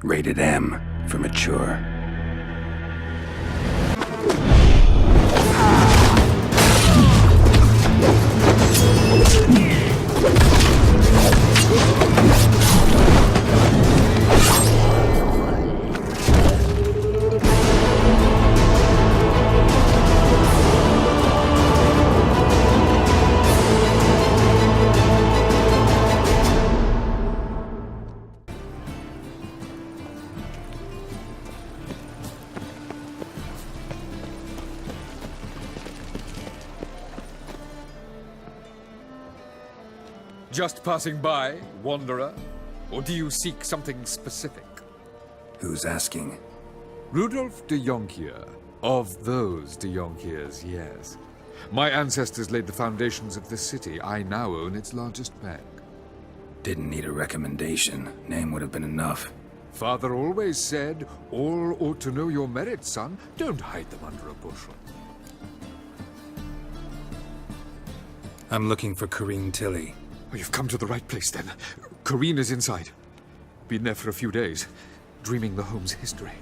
Rated M for mature. Just passing by, wanderer? Or do you seek something specific? Who's asking? Rudolf de Jonkier. Of those de Jonkiers, yes. My ancestors laid the foundations of this city. I now own its largest bank. Didn't need a recommendation. Name would have been enough. Father always said, all ought to know your merits, son. Don't hide them under a bushel. I'm looking for Corinne Tilly. Oh, you've come to the right place, then. Corinne is inside. Been there for a few days, dreaming the home's history.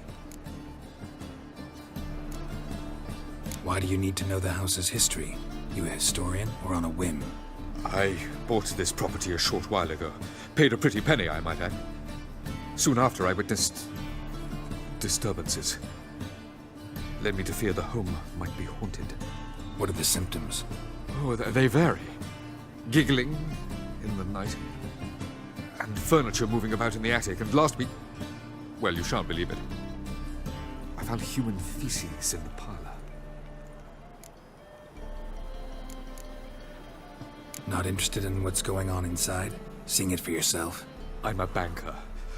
Why do you need to know the house's history? You a historian or on a whim? I bought this property a short while ago. Paid a pretty penny, I might add. Soon after, I witnessed disturbances. Led me to fear the home might be haunted. What are the symptoms? Oh, they vary. Giggling in the night, and furniture moving about in the attic, and last week, well, you shan't believe it, I found human feces in the parlor. Not interested in what's going on inside? Seeing it for yourself? I'm a banker.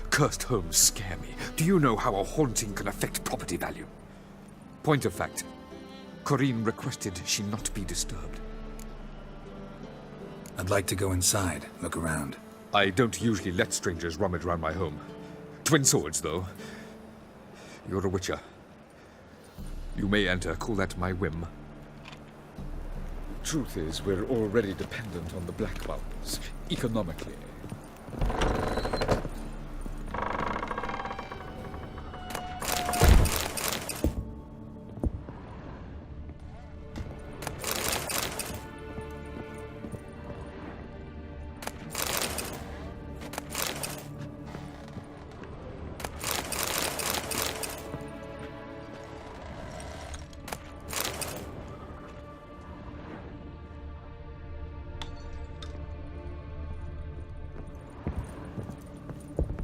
Cursed homes scare me. Do you know how a haunting can affect property value? Point of fact, Corinne requested she not be disturbed. I'd like to go inside, look around. I don't usually let strangers rummage around my home. Twin swords, though. You're a witcher. You may enter, call that my whim. Truth is, we're already dependent on the Black Ones, economically.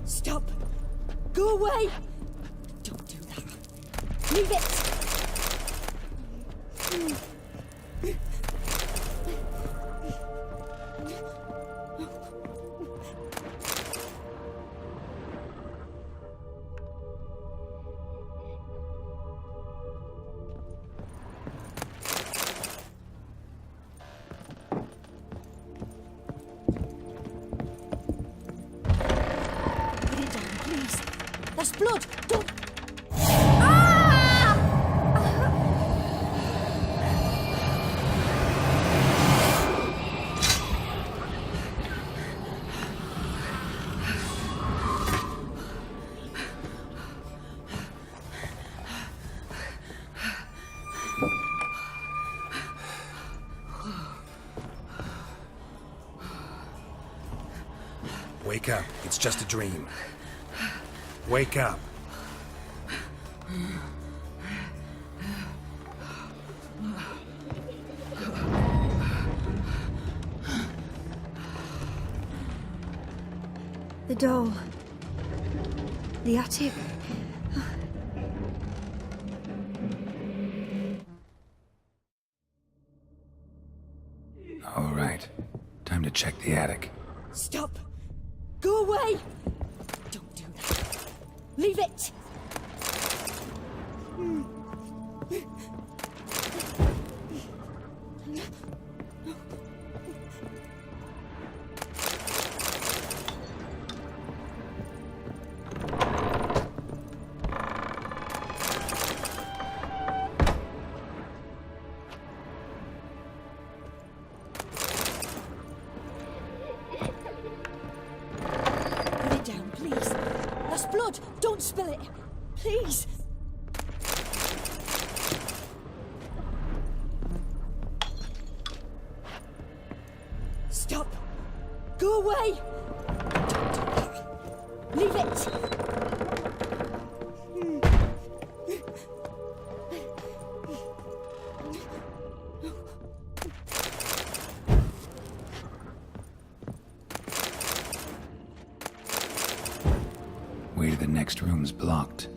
Stop! Go away! Don't do that. Leave it! There's blood! Don't... Ah! Wake up. It's just a dream. Wake up. The doll. The attic. All right. Time to check the attic. Stop! Go away! Don't do that. Leave it! blood! Don't spill it! Please! Stop! Go away! Leave it! Way to the next room's blocked.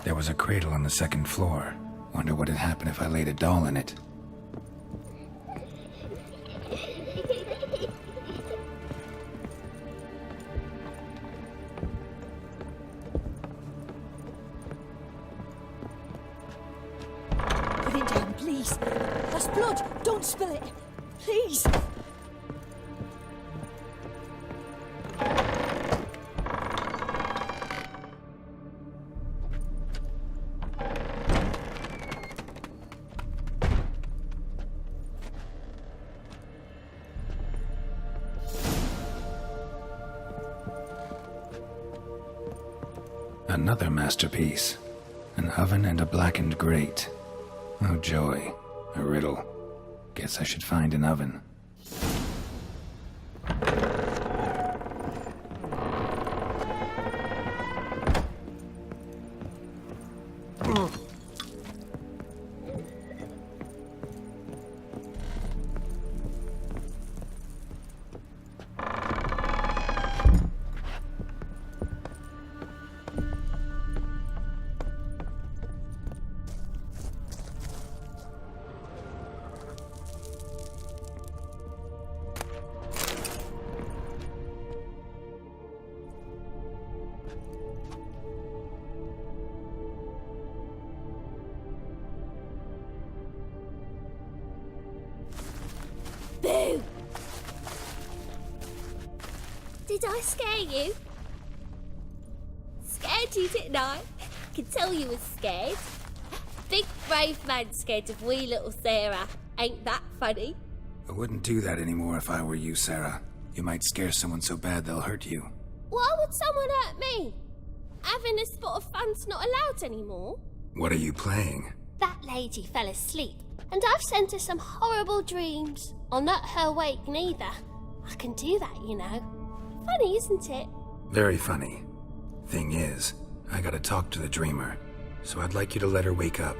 There was a cradle on the second floor. Wonder what had happened if I laid a doll in it. Put it down, please. That's blood! Don't spill it! Please! Another masterpiece. An oven and a blackened grate. Oh joy. A riddle. Guess I should find an oven. Boo! Did I scare you? Scared you, didn't I? Could tell you was scared. Big brave man scared of wee little Sarah. Ain't that funny? I wouldn't do that anymore if I were you, Sarah. You might scare someone so bad they'll hurt you. Why would someone hurt me? Having a spot of fun's not allowed anymore. What are you playing? That lady fell asleep, and I've sent her some horrible dreams. I'll not her awake neither. I can do that, you know. Funny, isn't it? Very funny. Thing is, I gotta talk to the dreamer, so I'd like you to let her wake up.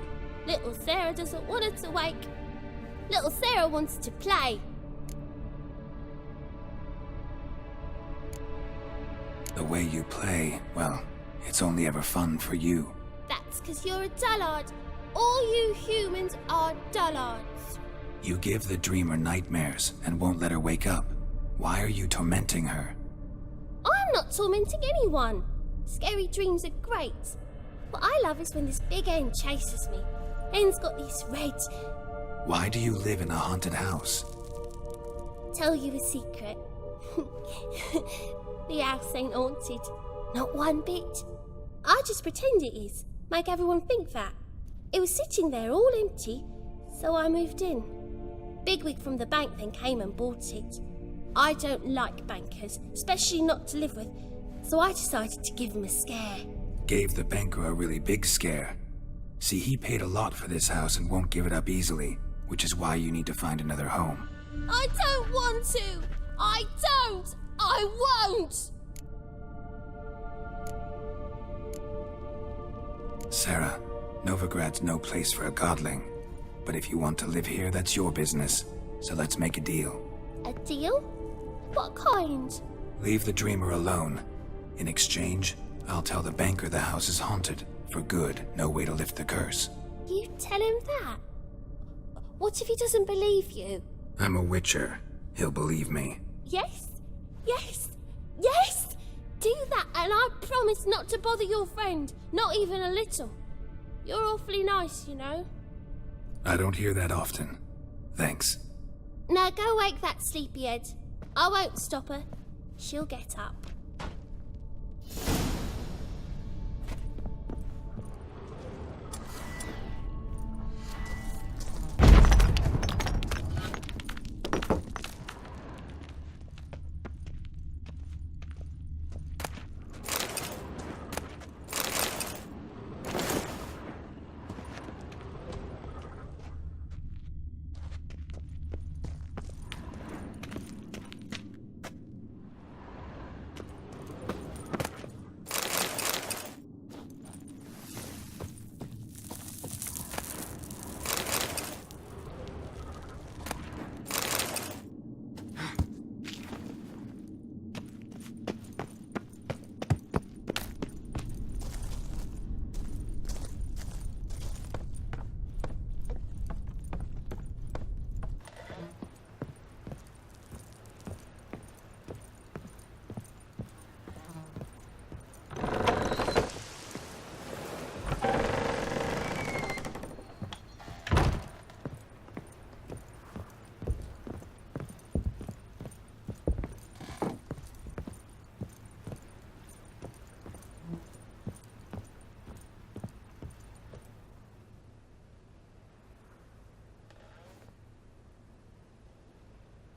Little Sarah doesn't want her to wake. Little Sarah wants to play. The way you play, well, it's only ever fun for you. That's 'cause you're a dullard. All you humans are dullards. You give the dreamer nightmares and won't let her wake up. Why are you tormenting her? I'm not tormenting anyone. Scary dreams are great. What I love is when this big hen chases me. Hen's got these red... Why do you live in a haunted house? Tell you a secret. The house ain't haunted. Not one bit. I just pretend it is. Make everyone think that. It was sitting there all empty, so I moved in. Bigwig from the bank then came and bought it. I don't like bankers, especially not to live with, so I decided to give him a scare. Gave the banker a really big scare. See, he paid a lot for this house and won't give it up easily. which is why you need to find another home. I don't want to! I don't! I won't! Sarah, Novigrad's no place for a godling. But if you want to live here, that's your business. So let's make a deal. A deal? What kind? Leave the dreamer alone. In exchange, I'll tell the banker the house is haunted. For good, no way to lift the curse. You tell him that? What if he doesn't believe you? I'm a witcher. He'll believe me. Yes? Yes? Yes! Do that and I promise not to bother your friend. Not even a little. You're awfully nice, you know. I don't hear that often. Thanks. Now go wake that sleepyhead. I won't stop her. She'll get up.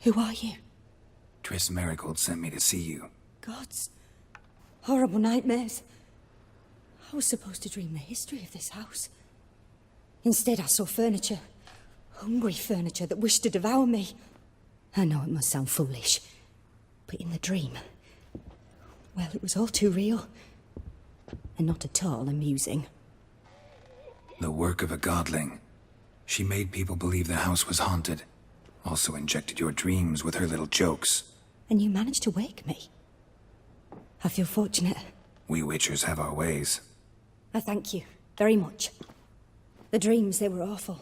Who are you? Triss Marigold sent me to see you. Gods. Horrible nightmares. I was supposed to dream the history of this house. Instead, I saw furniture. Hungry furniture that wished to devour me. I know it must sound foolish, but in the dream, well, it was all too real. And not at all amusing. The work of a godling. She made people believe the house was haunted. Also injected your dreams with her little jokes. And you managed to wake me. I feel fortunate. We witchers have our ways. I thank you very much. The dreams, they were awful.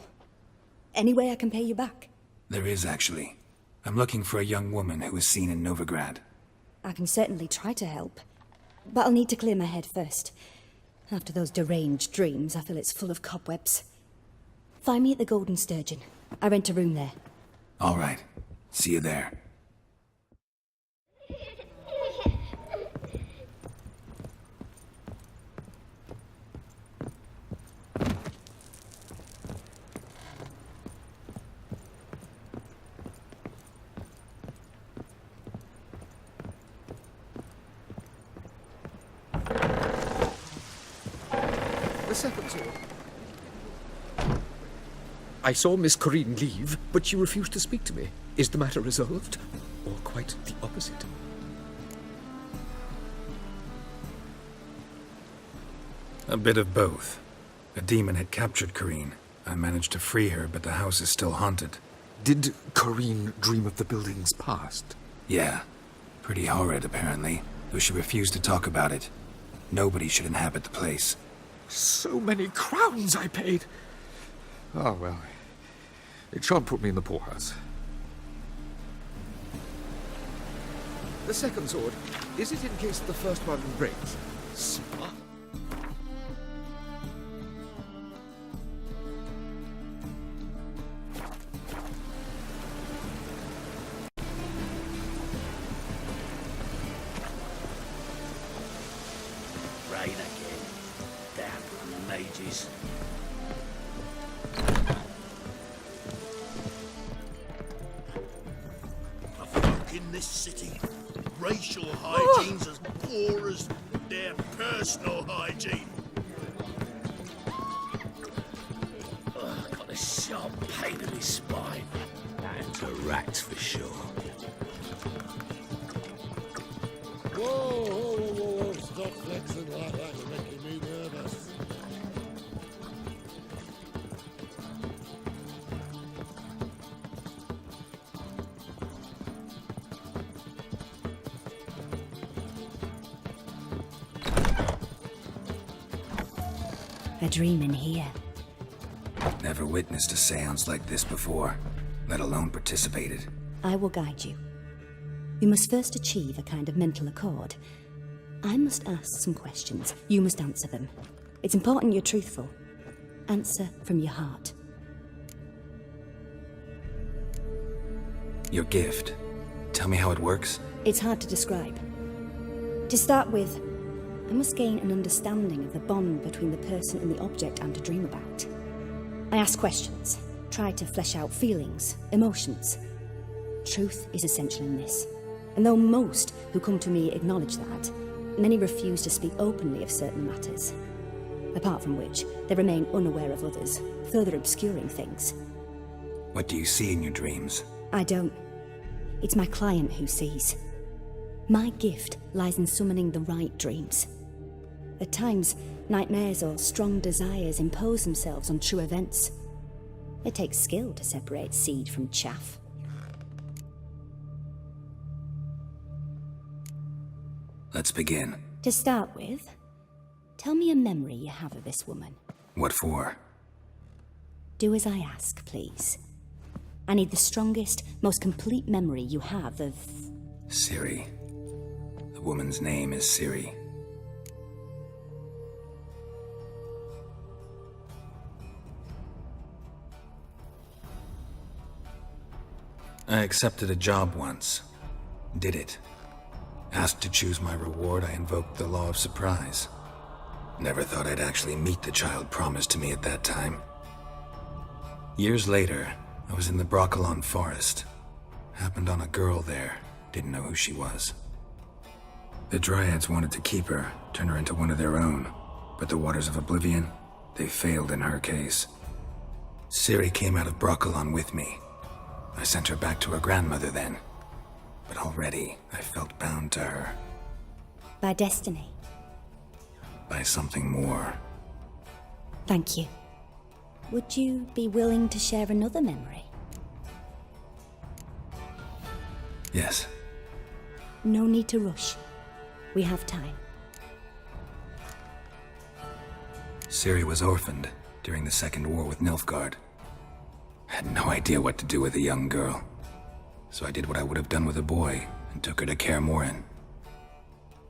Any way I can pay you back? There is, actually. I'm looking for a young woman who was seen in Novigrad. I can certainly try to help. But I'll need to clear my head first. After those deranged dreams, I feel it's full of cobwebs. Find me at the Golden Sturgeon. I rent a room there. All right. See you there. The second sword. I saw Miss Corinne leave, but she refused to speak to me. Is the matter resolved? Or quite the opposite? A bit of both. A demon had captured Corinne. I managed to free her, but the house is still haunted. Did Corinne dream of the building's past? Yeah. Pretty horrid, apparently, though she refused to talk about it. Nobody should inhabit the place. So many crowns I paid! Oh, well. It shan't put me in the poorhouse. The second sword, is it in case the first one breaks? Smart. Rain again. Damn mages. In this city, racial hygiene's as poor as their personal hygiene. Oh, got a sharp pain in his spine. That's a rat for sure. Whoa, whoa, whoa, whoa, whoa. Stop flexing like that. You're making me nervous. A dream in here. Never witnessed a seance like this before, let alone participated. I will guide you. You must first achieve a kind of mental accord. I must ask some questions. You must answer them. It's important you're truthful. Answer from your heart. Your gift. Tell me how it works. It's hard to describe. To start with, I must gain an understanding of the bond between the person and the object I'm to dream about. I ask questions, try to flesh out feelings, emotions. Truth is essential in this, and though most who come to me acknowledge that, many refuse to speak openly of certain matters. Apart from which, they remain unaware of others, further obscuring things. What do you see in your dreams? I don't. It's my client who sees. My gift lies in summoning the right dreams. At times, nightmares or strong desires impose themselves on true events. It takes skill to separate seed from chaff. Let's begin. To start with, tell me a memory you have of this woman. What for? Do as I ask, please. I need the strongest, most complete memory you have of... Ciri. The woman's name is Ciri. I accepted a job once. Did it. Asked to choose my reward, I invoked the law of surprise. Never thought I'd actually meet the child promised to me at that time. Years later, I was in the Broccolon forest. Happened on a girl there. Didn't know who she was. The Dryads wanted to keep her, turn her into one of their own. But the Waters of Oblivion, they failed in her case. Ciri came out of Broccolon with me. I sent her back to her grandmother then. But already, I felt bound to her. By destiny. By something more. Thank you. Would you be willing to share another memory? Yes. No need to rush. We have time. Ciri was orphaned during the Second War with Nilfgaard. Had no idea what to do with a young girl. So I did what I would have done with a boy and took her to Kaer Morhen.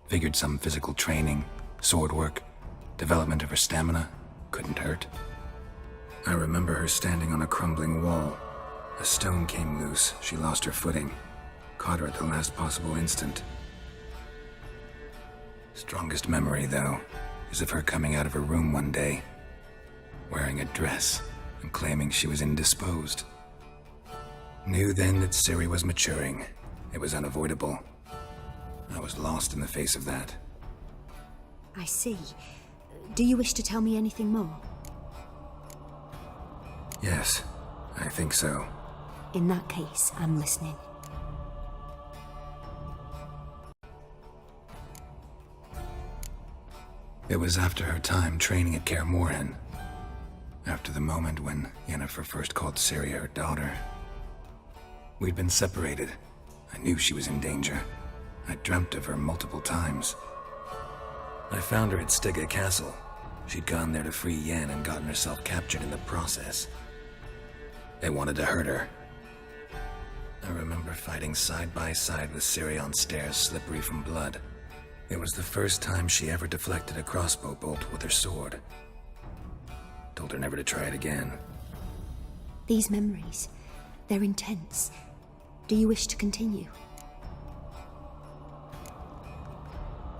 Figured some physical training, sword work, development of her stamina couldn't hurt. I remember her standing on a crumbling wall. A stone came loose, she lost her footing. Caught her at the last possible instant. Strongest memory, though, is of her coming out of her room one day, wearing a dress and claiming she was indisposed. Knew then that Ciri was maturing. It was unavoidable. I was lost in the face of that. I see. Do you wish to tell me anything more? Yes, I think so. In that case, I'm listening. It was after her time training at Kaer Morhen. After the moment when Yennefer first called Ciri her daughter. We'd been separated. I knew she was in danger. I dreamt of her multiple times. I found her at Stygga Castle. She'd gone there to free Yen and gotten herself captured in the process. They wanted to hurt her. I remember fighting side by side with Ciri on stairs slippery from blood. It was the first time she ever deflected a crossbow bolt with her sword. Told her never to try it again. These memories, they're intense. Do you wish to continue?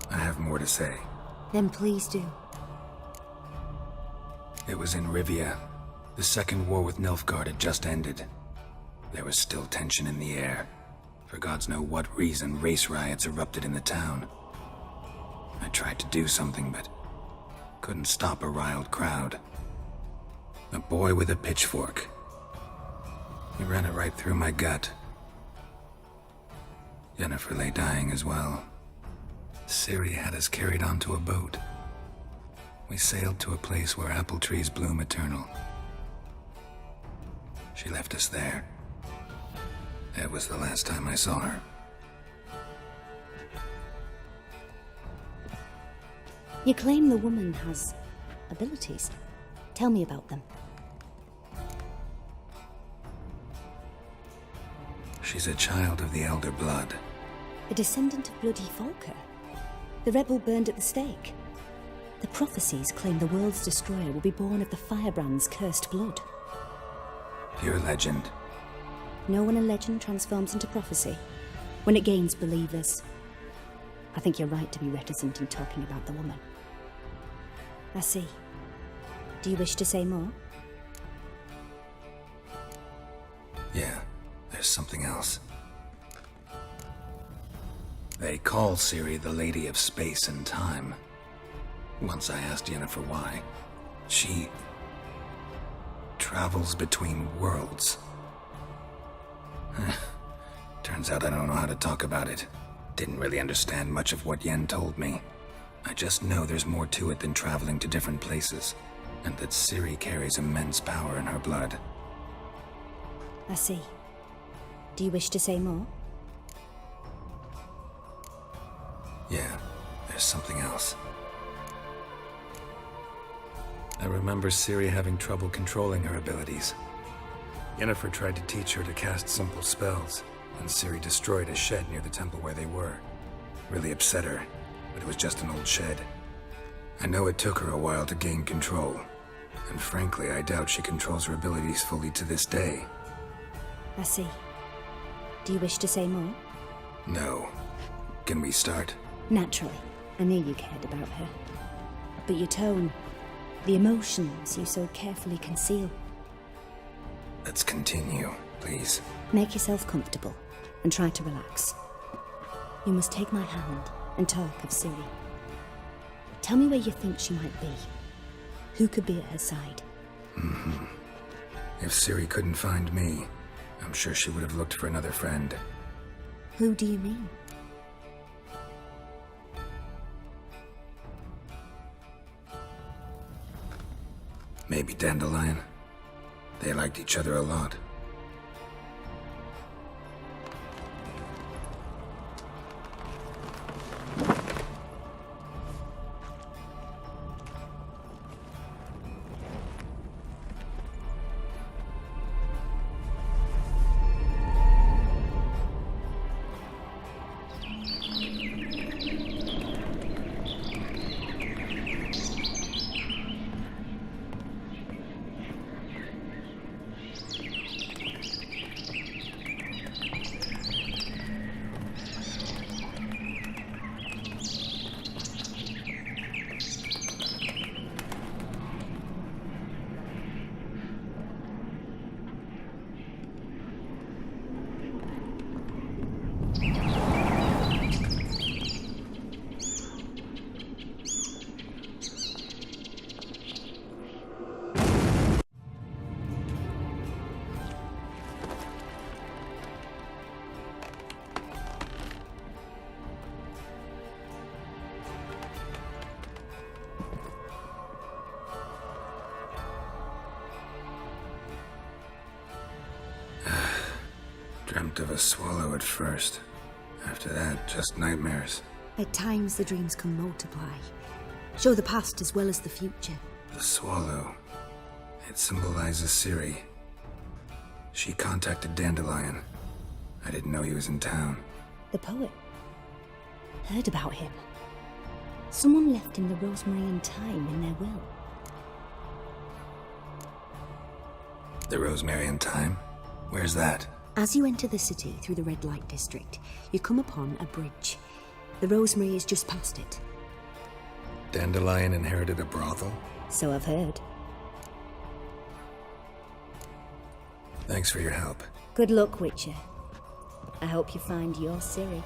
I have more to say. Then please do. It was in Rivia. The Second War with Nilfgaard had just ended. There was still tension in the air. For gods know what reason, race riots erupted in the town. I tried to do something, but couldn't stop a riled crowd. A boy with a pitchfork, He ran it right through my gut. Jennifer lay dying as well. Ciri had us carried onto a boat. We sailed to a place where apple trees bloom eternal. She left us there. That was the last time I saw her. You claim the woman has abilities. Tell me about them. She's a child of the Elder Blood. A descendant of bloody Volker. The rebel burned at the stake. The prophecies claim the world's destroyer will be born of the firebrand's cursed blood. Pure legend. Know when a legend transforms into prophecy? When it gains believers. I think you're right to be reticent in talking about the woman. I see. Do you wish to say more? Yeah, there's something else. They call Ciri the Lady of Space and Time. Once I asked Jennifer why. She travels between worlds. Turns out I don't know how to talk about it. Didn't really understand much of what Yen told me. I just know there's more to it than traveling to different places, and that Ciri carries immense power in her blood. I see. Do you wish to say more? Yeah, there's something else. I remember Ciri having trouble controlling her abilities. Yennefer tried to teach her to cast simple spells, and Ciri destroyed a shed near the temple where they were. Really upset her, but it was just an old shed. I know it took her a while to gain control, and frankly, I doubt she controls her abilities fully to this day. I see. Do you wish to say more? No. Can we start? Naturally. I knew you cared about her. But your tone, the emotions you so carefully conceal. Let's continue, please. Make yourself comfortable and try to relax. You must take my hand and talk of Ciri. Tell me where you think she might be. Who could be at her side? If Ciri couldn't find me, I'm sure she would have looked for another friend. Who do you mean? Maybe Dandelion. They liked each other a lot. Dreamt of a swallow at first. After that, just nightmares. At times the dreams can multiply. Show the past as well as the future. The swallow. It symbolizes Ciri. She contacted Dandelion. I didn't know he was in town. The poet. Heard about him. Someone left him the rosemary and thyme in their will. The rosemary and thyme? Where's that? As you enter the city through the red light district, you come upon a bridge. The rosemary is just past it. Dandelion inherited a brothel? So I've heard. Thanks for your help. Good luck, Witcher. I hope you find your Ciri.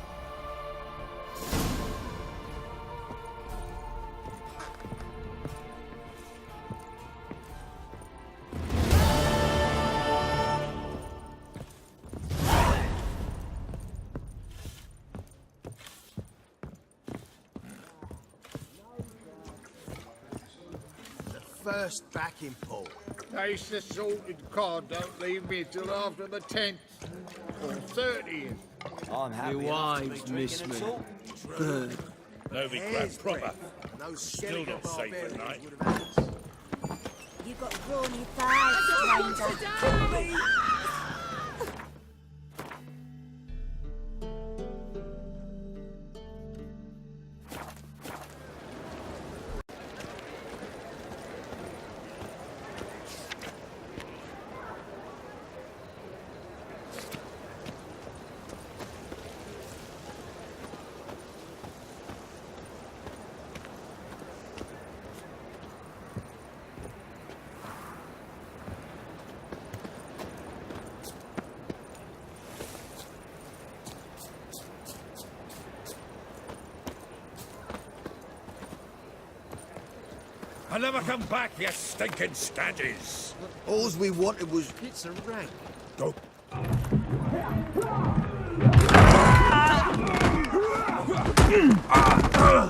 first backing pole. Taste the salted cod. Don't leave me till after the 10th or 30th. I'm happy. Your wives miss me. Novigrad proper. Still not safe at night. You got brawny thighs, stranger. I'll never come back, you stinking stadges. All we wanted was... It's a rank. Go.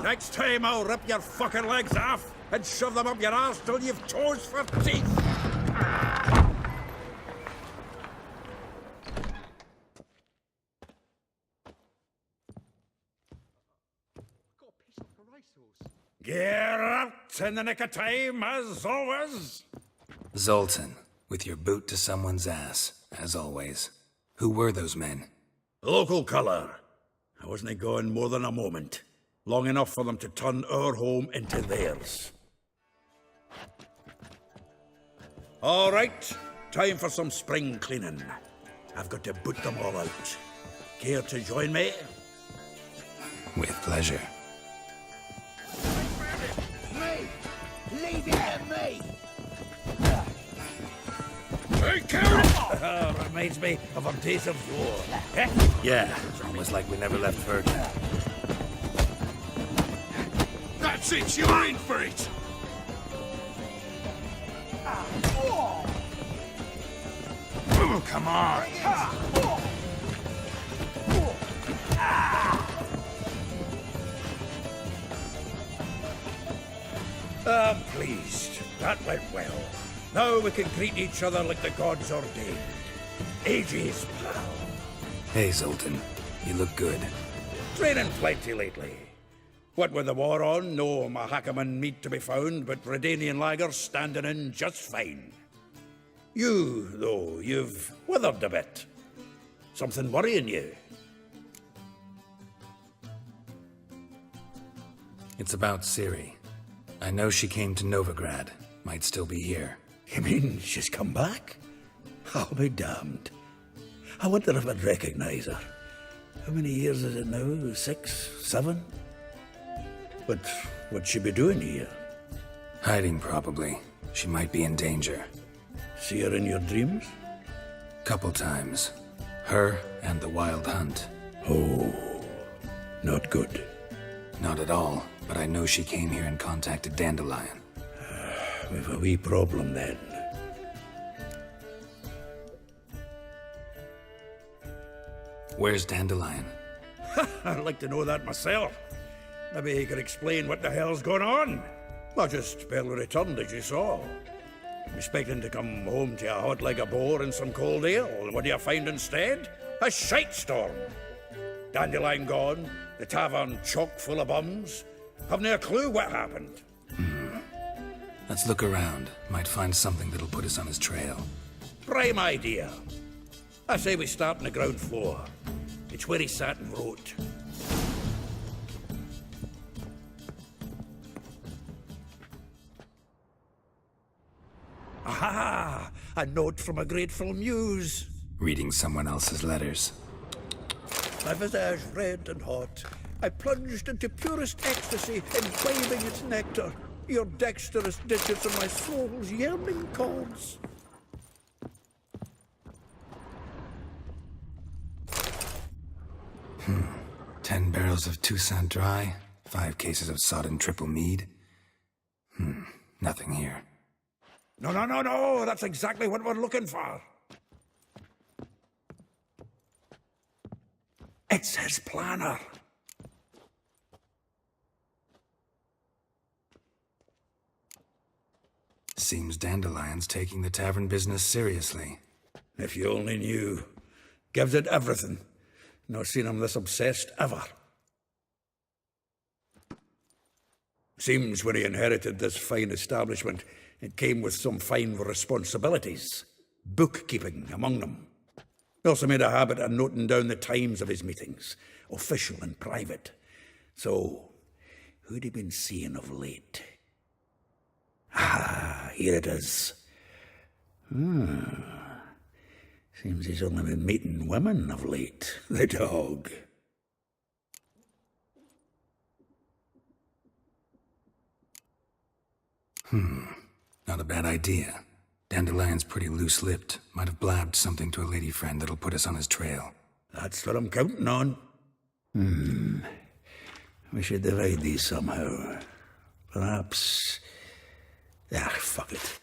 Next time I'll rip your fucking legs off and shove them up your arse till you've toes for teeth. Geralt in the nick of time, as always. Zoltan, with your boot to someone's ass, as always. Who were those men? Local colour. I wasn't going more than a moment. Long enough for them to turn our home into theirs. All right, time for some spring cleaning. I've got to boot them all out. Care to join me? With pleasure. Leave it to me! Hey, Geralt! Reminds me of our days of yore. Eh? Yeah, almost like we never left Virgin. That's it, you're in for it! Oh, come on! I'm pleased. That went well. Now we can greet each other like the gods ordained. Ages, pal. Hey, Zoltan. You look good. Training plenty lately. What with the war on, no Mahakaman meat to be found, but Redanian lagers standing in just fine. You, though, you've withered a bit. Something worrying you? It's about Ciri. I know she came to Novigrad. Might still be here. You mean she's come back? I'll be damned. I wonder if I'd recognize her. How many years is it now? 6, 7? But what'd she be doing here? Hiding, probably. She might be in danger. See her in your dreams? Couple times. Her and the Wild Hunt. Oh, not good. Not at all, but I know she came here and contacted Dandelion. We've a wee problem then. Where's Dandelion? I'd like to know that myself. Maybe he could explain what the hell's going on. I just barely returned, as you saw. I'm expecting to come home to a hot like a boar and some cold ale, and what do you find instead? A shite storm. Dandelion gone, the tavern chock full of bums. Haven't a clue what happened. Let's look around. Might find something that'll put us on his trail. Prime idea. I say we start on the ground floor. It's where he sat and wrote. Aha! A note from a grateful muse. Reading someone else's letters. My visage red and hot. I plunged into purest ecstasy, imbibing its nectar. Your dexterous digits are my soul's yearning chords. Hmm. 10 barrels of Toussaint Dry, 5 cases of sodden triple mead. Nothing here. No, that's exactly what we're looking for. It's his planner. Seems Dandelion's taking the tavern business seriously. If you only knew. Gives it everything. Not seen him this obsessed ever. Seems when he inherited this fine establishment, it came with some fine responsibilities. Bookkeeping among them. He also made a habit of noting down the times of his meetings, official and private. So, who'd he been seeing of late? Ah, here it is. Seems he's only been meeting women of late. The dog. Not a bad idea. Dandelion's pretty loose-lipped. Might have blabbed something to a lady friend that'll put us on his trail. That's what I'm counting on. We should divide these somehow. Perhaps... fuck it.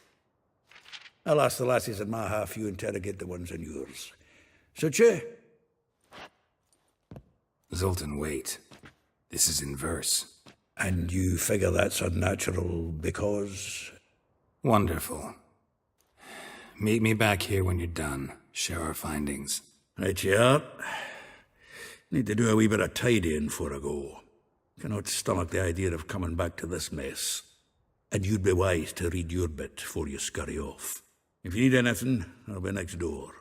I'll ask the lassies in my half, you interrogate the ones in yours. Suit you? Zoltan, wait. This is in verse. And you figure that's unnatural because... Wonderful. Meet me back here when you're done. Share our findings. Right you are. Need to do a wee bit of tidying before I go. Cannot stomach the idea of coming back to this mess. And you'd be wise to read your bit before you scurry off. If you need anything, I'll be next door.